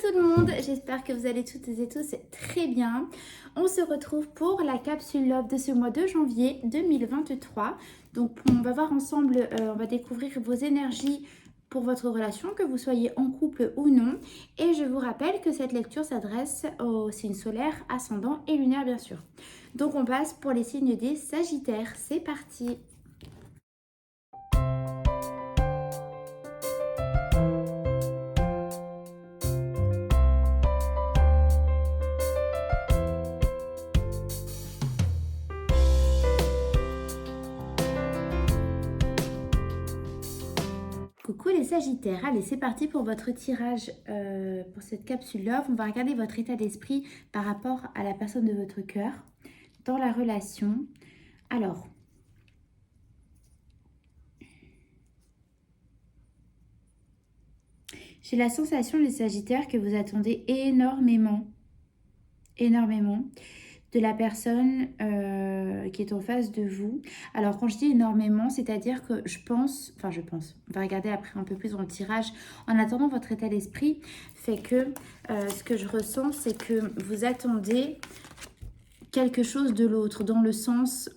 tout le monde, j'espère que vous allez toutes et tous très bien. On se retrouve pour la capsule Love de ce mois de janvier 2023. Donc on va voir ensemble, on va découvrir vos énergies pour votre relation, que vous soyez en couple ou non. Et je vous rappelle que cette lecture s'adresse aux signes solaires, ascendants et lunaires bien sûr. Donc on passe pour les signes des Sagittaires, c'est parti. Coucou les Sagittaires, allez c'est parti pour votre tirage pour cette capsule Love. On va regarder votre état d'esprit par rapport à la personne de votre cœur dans la relation. Alors, j'ai la sensation les Sagittaires que vous attendez énormément de la personne qui est en face de vous. Alors quand je dis énormément, c'est-à-dire que je pense, on va regarder après un peu plus dans le tirage. En attendant, votre état d'esprit fait que ce que je ressens, c'est que vous attendez quelque chose de l'autre, dans le sens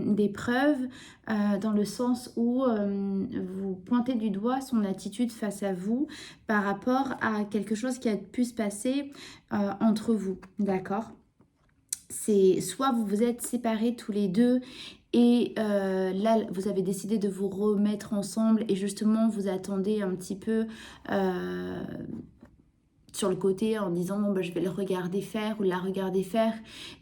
des preuves, dans le sens où vous pointez du doigt son attitude face à vous par rapport à quelque chose qui a pu se passer entre vous, d'accord ? C'est soit vous vous êtes séparés tous les deux et là vous avez décidé de vous remettre ensemble et justement vous attendez un petit peu sur le côté en disant bon, bah, je vais le regarder faire ou la regarder faire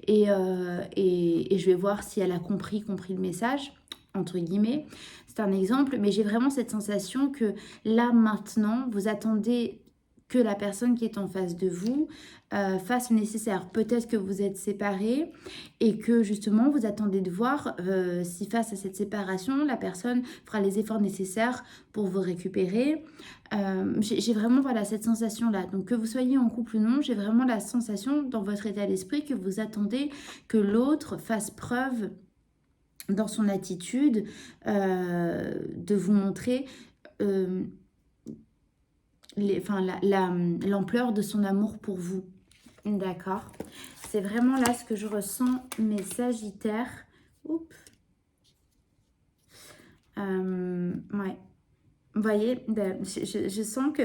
et je vais voir si elle a compris le message entre guillemets. C'est un exemple, mais j'ai vraiment cette sensation que là maintenant vous attendez que la personne qui est en face de vous fasse le nécessaire. Peut-être que vous êtes séparés et que justement vous attendez de voir si face à cette séparation, la personne fera les efforts nécessaires pour vous récupérer. J'ai vraiment voilà, cette sensation-là. Donc que vous soyez en couple ou non, j'ai vraiment la sensation dans votre état d'esprit que vous attendez que l'autre fasse preuve dans son attitude de vous montrer l'ampleur de son amour pour vous. D'accord. C'est vraiment là ce que je ressens, mes Sagittaires. Oups. Ouais. Vous voyez, je sens que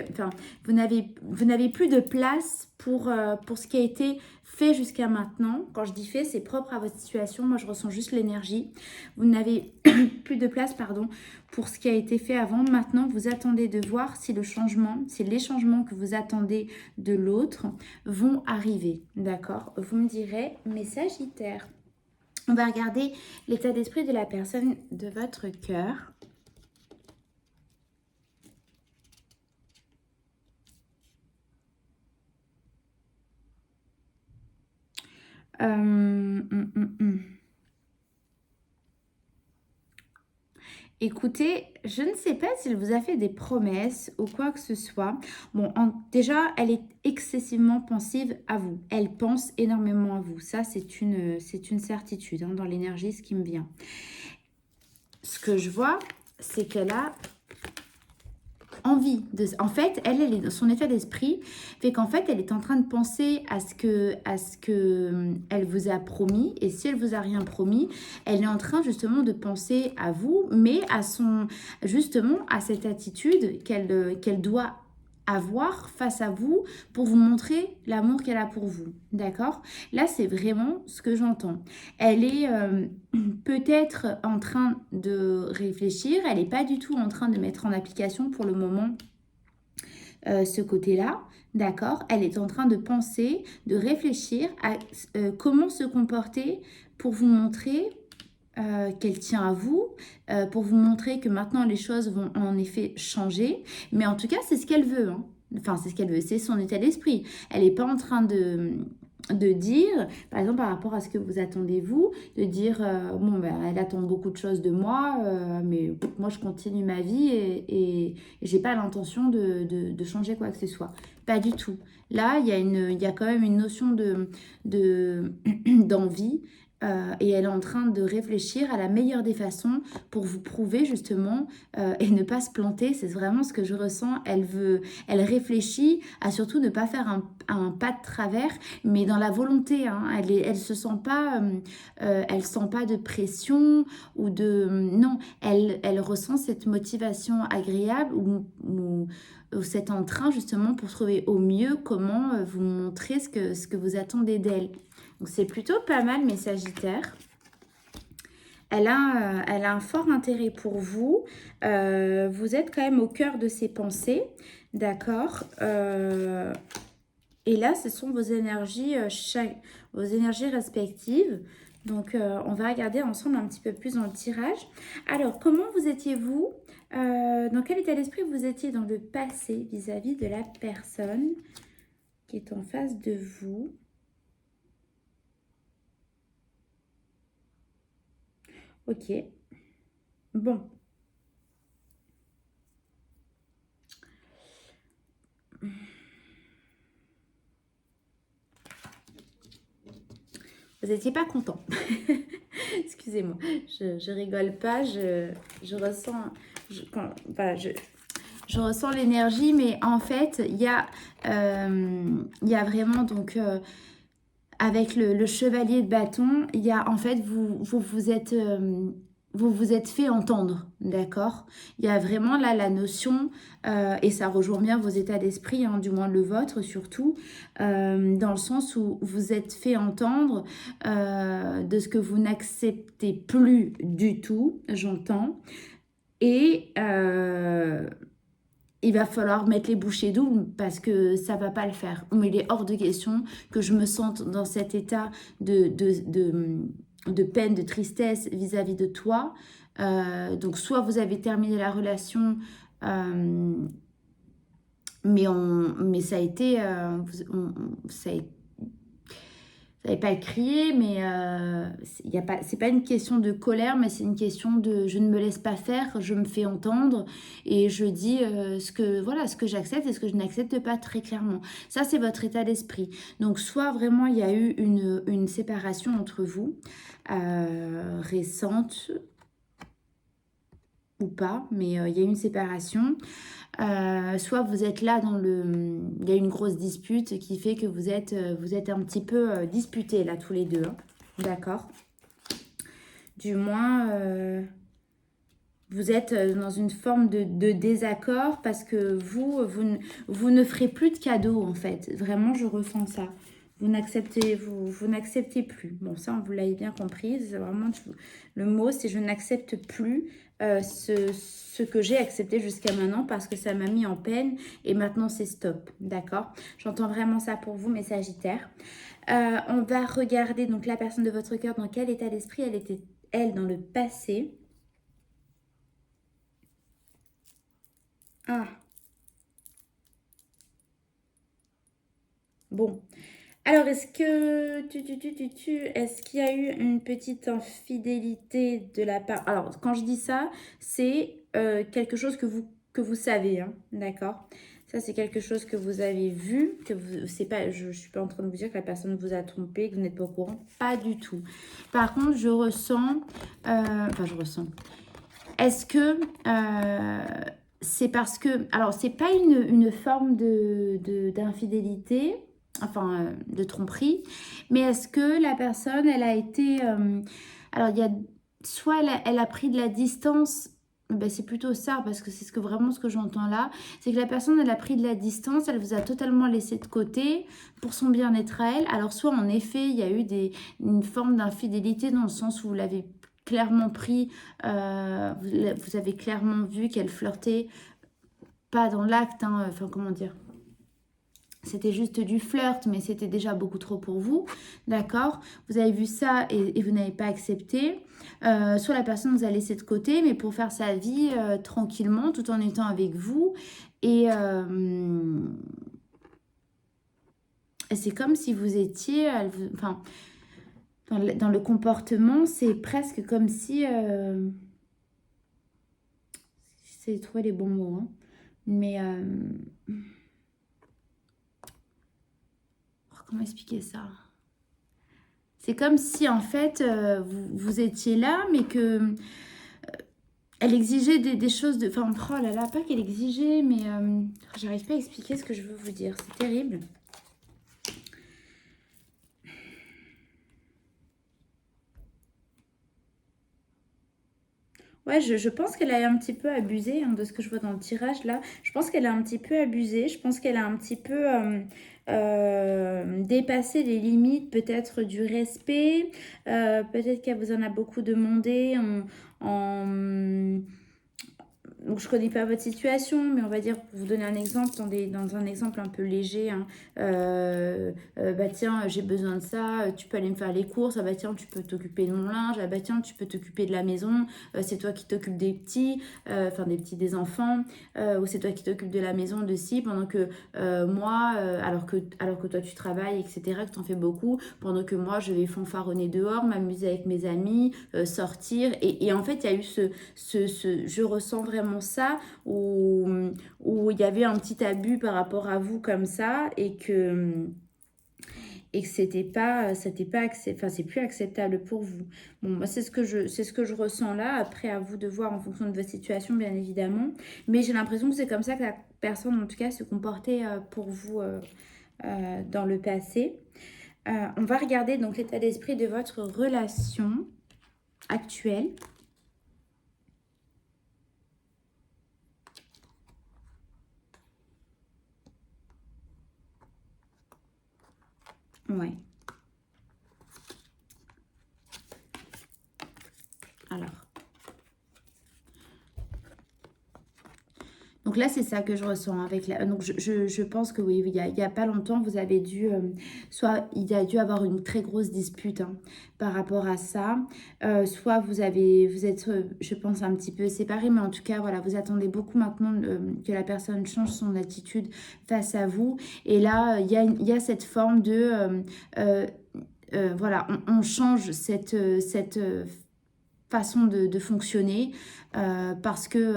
vous n'avez plus de place pour ce qui a été fait jusqu'à maintenant. Quand je dis fait, c'est propre à votre situation. Moi, je ressens juste l'énergie. Vous n'avez plus de place, pardon, pour ce qui a été fait avant. Maintenant, vous attendez de voir si les changements que vous attendez de l'autre vont arriver. D'accord? Vous me direz, mes Sagittaires. On va regarder l'état d'esprit de la personne de votre cœur. Écoutez, je ne sais pas s'il vous a fait des promesses ou quoi que ce soit. Bon, déjà, elle est excessivement pensive à vous. Elle pense énormément à vous. Ça, c'est une certitude dans l'énergie, ce qui me vient. Ce que je vois, c'est qu'elle a envie de... En fait, elle est dans son état d'esprit, fait qu'en fait, elle est en train de penser à ce que elle vous a promis. Et si elle vous a rien promis, elle est en train justement de penser à vous, mais justement à cette attitude qu'elle doit avoir face à vous pour vous montrer l'amour qu'elle a pour vous. D'accord? Là, c'est vraiment ce que j'entends. Elle est peut-être en train de réfléchir, elle n'est pas du tout en train de mettre en application pour le moment ce côté-là. D'accord? Elle est en train de penser, de réfléchir à comment se comporter pour vous montrer qu'elle tient à vous, pour vous montrer que maintenant les choses vont en effet changer. Mais en tout cas, c'est ce qu'elle veut. Hein. Enfin, c'est ce qu'elle veut, c'est son état d'esprit. Elle n'est pas en train de dire, par exemple, par rapport à ce que vous attendez vous, de dire, bon, ben, elle attend beaucoup de choses de moi, mais moi, je continue ma vie et j'ai pas l'intention de changer quoi que ce soit. Pas du tout. Là, il y a quand même une notion d'envie, et elle est en train de réfléchir à la meilleure des façons pour vous prouver justement et ne pas se planter. C'est vraiment ce que je ressens. Elle réfléchit à surtout ne pas faire un pas de travers, mais dans la volonté. Hein. Elle se sent pas, elle sent pas de pression ou de non. Elle ressent cette motivation agréable ou cet entrain justement pour trouver au mieux comment vous montrer ce que vous attendez d'elle. Donc c'est plutôt pas mal, mes Sagittaires. Elle a un fort intérêt pour vous. Vous êtes quand même au cœur de ses pensées. D'accord. Et là, ce sont vos énergies, vos énergies respectives. Donc, on va regarder ensemble un petit peu plus dans le tirage. Alors, comment vous étiez-vous dans quel état d'esprit vous étiez dans le passé vis-à-vis de la personne qui est en face de vous? Ok. Bon. Vous n'étiez pas content. Excusez-moi, je rigole pas, je ressens, je ressens l'énergie, mais en fait, il y a vraiment donc avec le chevalier de bâton, il y a en fait vous vous êtes fait entendre, d'accord? Il y a vraiment là la notion, et ça rejoint bien vos états d'esprit, hein, du moins le vôtre surtout, dans le sens où vous êtes fait entendre de ce que vous n'acceptez plus du tout, j'entends, et il va falloir mettre les bouchées doubles parce que ça va pas le faire. Mais il est hors de question que je me sente dans cet état de peine, de tristesse vis-à-vis de toi. Donc soit vous avez terminé la relation, mais ça a été, ça a été vous n'allez pas le crier, mais c'est pas une question de colère, mais c'est une question de je ne me laisse pas faire, je me fais entendre et je dis voilà, ce que j'accepte et ce que je n'accepte pas très clairement. Ça, c'est votre état d'esprit. Donc, soit vraiment il y a eu une séparation entre vous, récente ou pas, mais il y a eu une séparation. Soit vous êtes là il y a une grosse dispute qui fait que vous êtes un petit peu disputés là tous les deux. Hein. D'accord. Du moins, vous êtes dans une forme de désaccord parce que vous ne ferez plus de cadeaux en fait. Vraiment, je ressens ça. Vous n'acceptez plus. Bon, ça, vous l'avez bien compris. C'est vraiment le mot, c'est je n'accepte plus ce que j'ai accepté jusqu'à maintenant parce que ça m'a mis en peine et maintenant c'est stop. D'accord? J'entends vraiment ça pour vous, mes Sagittaires. On va regarder donc la personne de votre cœur, dans quel état d'esprit elle était, elle, dans le passé. Ah, bon. Alors, est-ce que est-ce qu'il y a eu une petite infidélité de la part... Alors, quand je dis ça, c'est quelque chose que vous savez, hein, d'accord? Ça, c'est quelque chose que vous avez vu, que vous, c'est pas, je ne suis pas en train de vous dire que la personne vous a trompé, que vous n'êtes pas au courant, pas du tout. Par contre, je ressens, je ressens. Est-ce que c'est parce que, alors, c'est pas une forme d'infidélité, enfin de tromperie, mais est-ce que la personne, elle a été, alors il y a, soit elle a pris de la distance, ben c'est plutôt ça, parce que c'est vraiment ce que j'entends là, c'est que la personne, elle a pris de la distance, elle vous a totalement laissé de côté pour son bien-être à elle, alors soit en effet, il y a eu une forme d'infidélité dans le sens où vous l'avez clairement pris, vous avez clairement vu qu'elle flirtait, pas dans l'acte, hein, enfin comment dire, c'était juste du flirt, mais c'était déjà beaucoup trop pour vous, d'accord? Vous avez vu ça et vous n'avez pas accepté. Soit la personne vous a laissé de côté, mais pour faire sa vie tranquillement, tout en étant avec vous. Et c'est comme si vous étiez... enfin, dans le comportement, c'est presque comme si... j'essaie de trouver les bons mots, hein, mais... comment expliquer ça? C'est comme si en fait vous étiez là, mais que elle exigeait des choses de... Enfin, oh là là, pas qu'elle exigeait, mais j'arrive pas à expliquer ce que je veux vous dire. C'est terrible. Ouais, je pense qu'elle a un petit peu abusé hein, de ce que je vois dans le tirage là. Je pense qu'elle a un petit peu abusé. Je pense qu'elle a un petit peu dépassé les limites peut-être du respect. Peut-être qu'elle vous en a beaucoup demandé donc, je connais pas votre situation, mais on va dire, pour vous donner un exemple, dans un exemple un peu léger, hein, bah tiens, j'ai besoin de ça, tu peux aller me faire les courses, ah bah tiens, tu peux t'occuper de mon linge, ah bah tiens, tu peux t'occuper de la maison, c'est toi qui t'occupes des petits, enfin des petits, des enfants, ou c'est toi qui t'occupes de la maison, de ci, pendant que moi, alors que toi tu travailles, etc., que tu en fais beaucoup, pendant que moi je vais fanfaronner dehors, m'amuser avec mes amis, sortir, et en fait, il y a eu je ressens vraiment ça, où il y avait un petit abus par rapport à vous comme ça, et que c'était pas enfin, c'est plus acceptable pour vous. Bon, moi, c'est ce que je ressens là. Après, à vous de voir en fonction de votre situation, bien évidemment. Mais j'ai l'impression que c'est comme ça que la personne, en tout cas, se comportait pour vous dans le passé. On va regarder donc l'état d'esprit de votre relation actuelle. Ouais. Alors. Donc là, c'est ça que je ressens avec la... Donc je pense que oui, il y a pas longtemps, vous avez dû... soit il y a dû avoir une très grosse dispute hein, par rapport à ça. Soit vous êtes, je pense, un petit peu séparés. Mais en tout cas, voilà, vous attendez beaucoup maintenant que la personne change son attitude face à vous. Et là, il y a cette forme de... voilà, on change cette façon de fonctionner parce que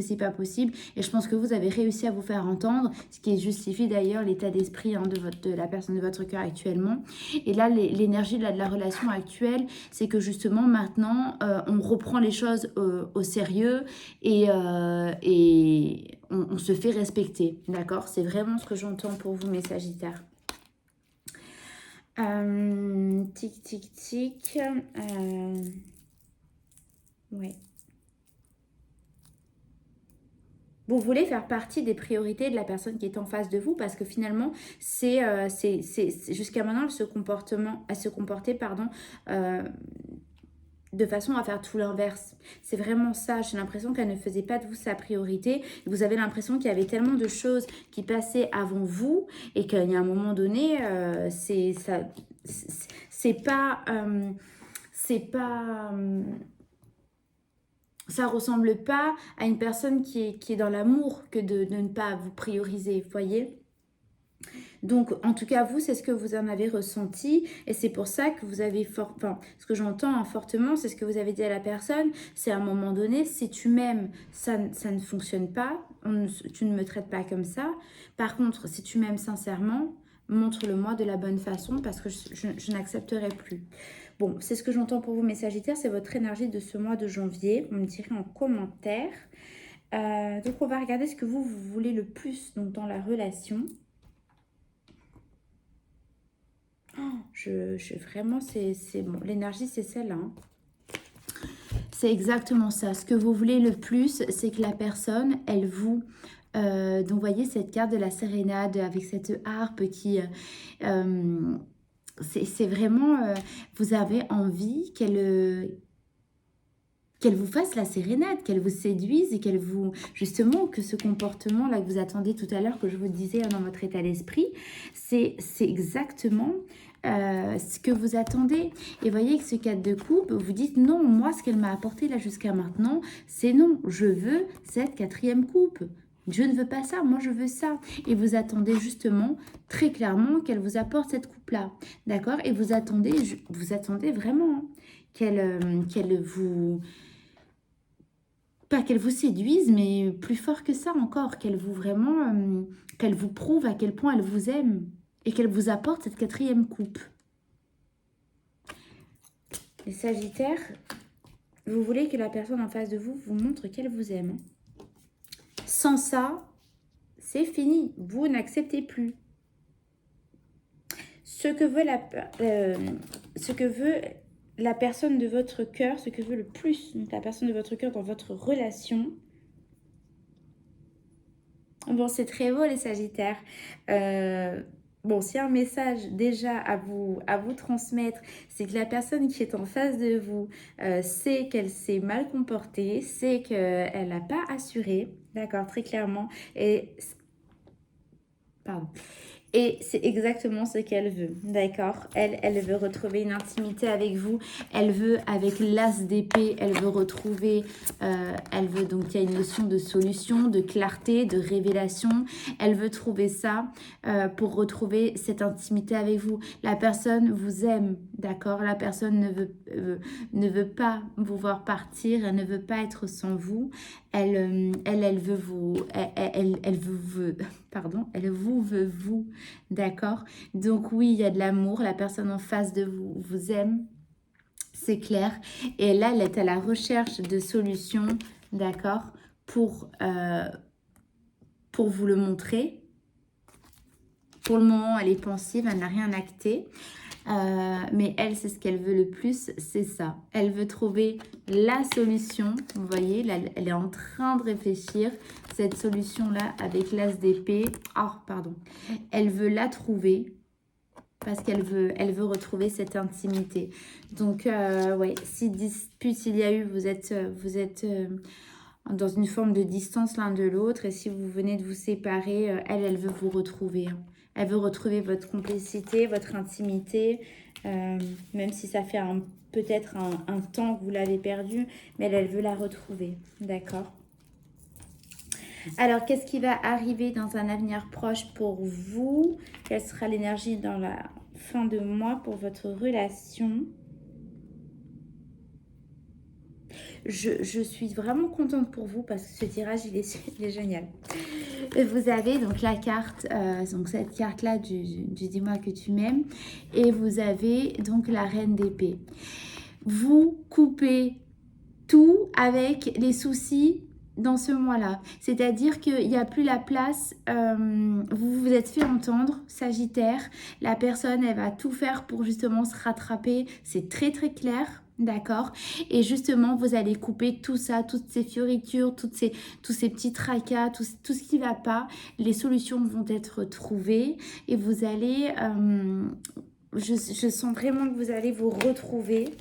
c'est pas possible et je pense que vous avez réussi à vous faire entendre, ce qui justifie d'ailleurs l'état d'esprit hein, de la personne de votre cœur actuellement. Et là l'énergie de la relation actuelle, c'est que justement maintenant on reprend les choses au sérieux et on se fait respecter, d'accord? C'est vraiment ce que j'entends pour vous, mes Sagittaires. Tic tic tic. Ouais. Vous voulez faire partie des priorités de la personne qui est en face de vous parce que finalement, jusqu'à maintenant, elle se comportait, pardon, de façon à faire tout l'inverse. C'est vraiment ça. J'ai l'impression qu'elle ne faisait pas de vous sa priorité. Vous avez l'impression qu'il y avait tellement de choses qui passaient avant vous et qu'il y a un moment donné, c'est pas... ça ressemble pas à une personne qui est dans l'amour que de ne pas vous prioriser, vous voyez? Donc, en tout cas, vous, c'est ce que vous en avez ressenti et c'est pour ça que vous avez enfin, ce que j'entends hein, fortement, c'est ce que vous avez dit à la personne, c'est à un moment donné, si tu m'aimes, ça ne fonctionne pas, tu ne me traites pas comme ça. Par contre, si tu m'aimes sincèrement, montre-le-moi de la bonne façon parce que je n'accepterai plus. Bon, c'est ce que j'entends pour vous, mes Sagittaires, c'est votre énergie de ce mois de janvier. Vous me direz en commentaire. Donc, on va regarder ce que vous voulez le plus donc, dans la relation. Vraiment, c'est bon. L'énergie, c'est celle-là. Hein. C'est exactement ça. Ce que vous voulez le plus, c'est que la personne, elle vous... donc, vous voyez cette carte de la sérénade avec cette harpe qui... c'est vraiment... vous avez envie qu'elle vous fasse la sérénade, qu'elle vous séduise et qu'elle vous... Justement, que ce comportement-là que vous attendiez tout à l'heure, que je vous disais dans votre état d'esprit, c'est exactement ce que vous attendez. Et voyez que ce 4 de coupe, vous dites non, moi, ce qu'elle m'a apporté là jusqu'à maintenant, c'est non, je veux cette 4e coupe. Je ne veux pas ça, moi je veux ça. Et vous attendez justement, très clairement, qu'elle vous apporte cette coupe-là. D'accord? Et vous attendez vraiment hein, qu'elle vous... Pas qu'elle vous séduise, mais plus fort que ça encore, qu'elle vous vraiment, qu'elle vous prouve à quel point elle vous aime et qu'elle vous apporte cette 4e coupe. Les Sagittaires, vous voulez que la personne en face de vous vous montre qu'elle vous aime. Sans ça, c'est fini. Vous n'acceptez plus. Ce que veut la personne de votre cœur, ce que veut le plus la personne de votre cœur dans votre relation. Bon, c'est très beau les Sagittaires. Bon, s'il y a un message déjà à vous transmettre, c'est que la personne qui est en face de vous sait qu'elle s'est mal comportée, sait qu'elle n'a pas assuré, d'accord, très clairement. Pardon. Et c'est exactement ce qu'elle veut, d'accord? Elle veut retrouver une intimité avec vous. Elle veut, avec l'as d'épée, elle veut retrouver... donc, il y a une notion de solution, de clarté, de révélation. Elle veut trouver ça pour retrouver cette intimité avec vous. La personne vous aime, d'accord? La personne ne veut pas vous voir partir. Elle ne veut pas être sans vous. Elle veut vous... Elle vous veut vous, d'accord? Donc oui, il y a de l'amour, la personne en face de vous vous aime, c'est clair. Et là, elle est à la recherche de solutions, d'accord? Pour vous le montrer. Pour le moment, elle est pensive, elle n'a rien acté. Mais elle, c'est ce qu'elle veut le plus, c'est ça. Elle veut trouver la solution. Vous voyez, là, elle est en train de réfléchir. Cette solution-là, avec l'as d'épée. Oh, pardon. Elle veut la trouver parce qu'elle veut retrouver cette intimité. Donc, ouais, si dispute il y a eu, vous êtes dans une forme de distance l'un de l'autre. Et si vous venez de vous séparer, elle veut vous retrouver. Elle veut retrouver votre complicité, votre intimité, même si ça fait peut-être un temps que vous l'avez perdue, mais elle veut la retrouver, d'accord? Alors, qu'est-ce qui va arriver dans un avenir proche pour vous? Quelle sera l'énergie dans la fin de mois pour votre relation? Je suis vraiment contente pour vous parce que ce tirage, il est génial. Vous avez donc la carte, donc cette carte-là du dis-moi que tu m'aimes. Et vous avez donc la reine d'épée. Vous coupez tout avec les soucis dans ce mois-là. C'est-à-dire qu'il n'y a plus la place, vous vous êtes fait entendre, Sagittaire. La personne, elle va tout faire pour justement se rattraper. C'est très très clair. D'accord. Et justement, vous allez couper tout ça, toutes ces fioritures, tous ces petits tracas, tout ce qui ne va pas. Les solutions vont être trouvées et vous allez... je sens vraiment que vous allez vous retrouver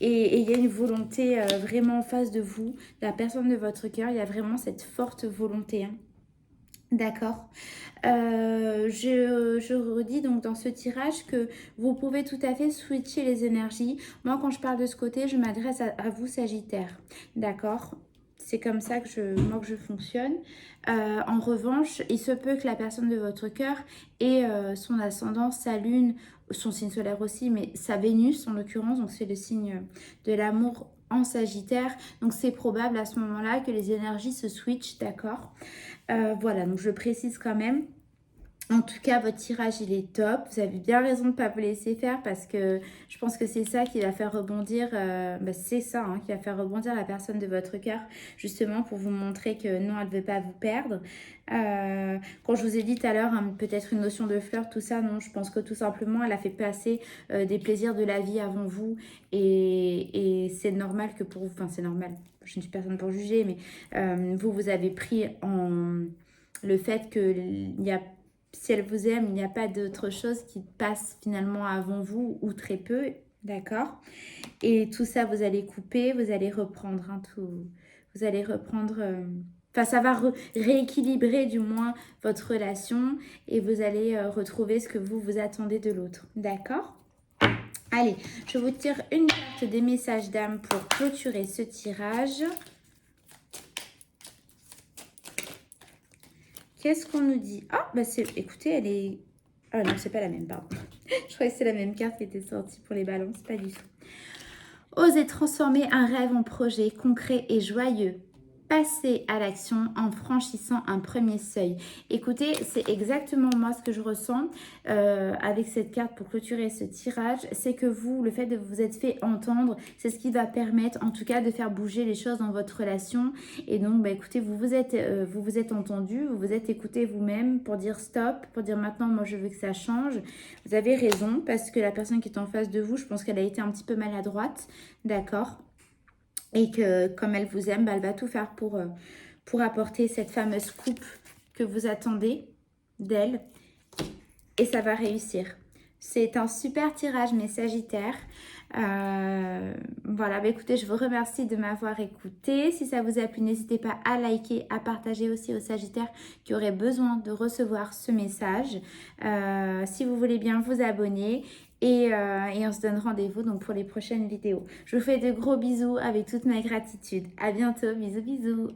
et il y a une volonté vraiment en face de vous, la personne de votre cœur. Il y a vraiment cette forte volonté. Hein. D'accord. Je redis donc dans ce tirage que vous pouvez tout à fait switcher les énergies. Moi, quand je parle de ce côté, je m'adresse à vous, Sagittaire. D'accord? C'est comme ça que je fonctionne. En revanche, il se peut que la personne de votre cœur ait son ascendant, sa lune, son signe solaire aussi, mais sa Vénus en l'occurrence, donc c'est le signe de l'amour en Sagittaire. Donc c'est probable à ce moment-là que les énergies se switchent, d'accord? Voilà, donc je précise quand même. En tout cas, votre tirage, il est top. Vous avez bien raison de ne pas vous laisser faire parce que je pense que c'est ça qui va faire rebondir, c'est ça hein, qui va faire rebondir la personne de votre cœur, justement pour vous montrer que non, elle ne veut pas vous perdre. Quand je vous ai dit tout à l'heure, hein, peut-être une notion de flirt, tout ça, non, je pense que tout simplement, elle a fait passer des plaisirs de la vie avant vous et c'est normal que pour vous, enfin c'est normal, je ne suis personne pour juger, mais vous avez pris en le fait qu'il y a si elle vous aime, il n'y a pas d'autre chose qui passe finalement avant vous ou très peu, d'accord? Et tout ça, vous allez couper, vous allez reprendre hein, tout. Vous allez reprendre... Enfin, ça va rééquilibrer du moins votre relation et vous allez retrouver ce que vous attendez de l'autre, d'accord? Allez, je vous tire une carte des messages d'âme pour clôturer ce tirage. Qu'est-ce qu'on nous dit? Ah, bah écoutez, elle est... Ah non, c'est pas la même, pardon. Je croyais que c'est la même carte qui était sortie pour les balances, pas du tout. Osez transformer un rêve en projet concret et joyeux. passer à l'action en franchissant un premier seuil. Écoutez, c'est exactement moi ce que je ressens avec cette carte pour clôturer ce tirage. C'est que vous, le fait de vous être fait entendre, c'est ce qui va permettre en tout cas de faire bouger les choses dans votre relation. Et donc, bah, écoutez, vous vous êtes entendu, vous vous êtes écouté vous-même pour dire stop, pour dire maintenant, moi, je veux que ça change. Vous avez raison parce que la personne qui est en face de vous, je pense qu'elle a été un petit peu maladroite, d'accord? Et que comme elle vous aime, bah, elle va tout faire pour apporter cette fameuse coupe que vous attendez d'elle. Et ça va réussir. C'est un super tirage, mes Sagittaires. Voilà, bah écoutez, je vous remercie de m'avoir écouté. Si ça vous a plu, n'hésitez pas à liker, à partager aussi aux Sagittaires qui auraient besoin de recevoir ce message. Si vous voulez bien vous abonner. Et on se donne rendez-vous donc pour les prochaines vidéos. Je vous fais de gros bisous avec toute ma gratitude. À bientôt, bisous bisous.